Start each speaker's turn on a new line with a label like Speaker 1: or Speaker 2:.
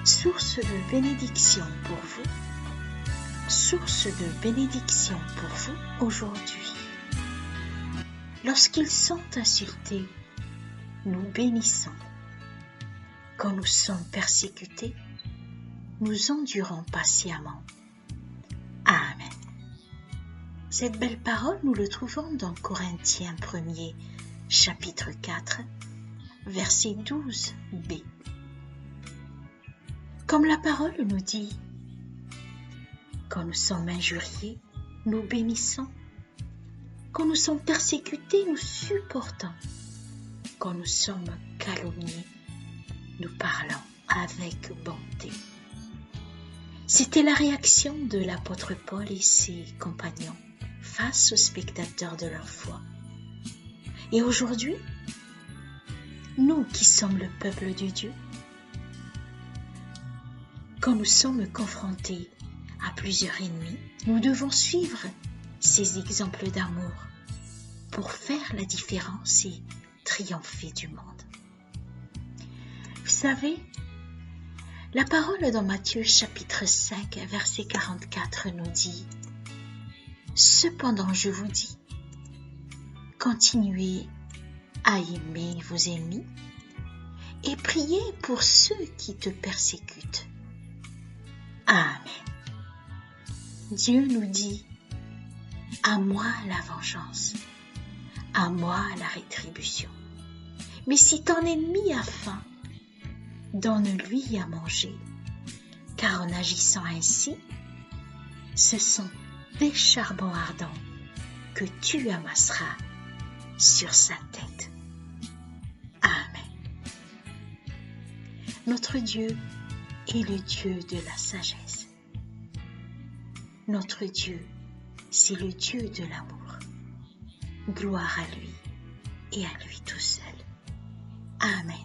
Speaker 1: source de bénédiction pour vous, source de bénédiction pour vous aujourd'hui. Lorsqu'ils sont insultés, nous bénissons. Quand nous sommes persécutés, nous endurons patiemment. Amen. Cette belle parole, nous le trouvons dans Corinthiens 1er, chapitre 4, verset 12b. Comme la parole nous dit, quand nous sommes injuriés, nous bénissons. Quand nous sommes persécutés, nous supportons. Quand nous sommes calomniés, nous parlons avec bonté. C'était la réaction de l'apôtre Paul et ses compagnons face aux spectateurs de leur foi. Et aujourd'hui, nous qui sommes le peuple de Dieu, quand nous sommes confrontés à plusieurs ennemis, nous devons suivre ces exemples d'amour pour faire la différence et triompher du monde. Vous savez, la parole dans Matthieu chapitre 5, verset 44 nous dit « Cependant je vous dis, continuez à aimer vos ennemis et priez pour ceux qui te persécutent. » Amen. Dieu nous dit « À moi la vengeance, à moi la rétribution. Mais si ton ennemi a faim, donne-lui à manger, car en agissant ainsi, ce sont des charbons ardents que tu amasseras sur sa tête. » Amen. Notre Dieu est le Dieu de la sagesse. Notre Dieu, c'est le Dieu de l'amour. Gloire à lui et à lui tout seul. Amen.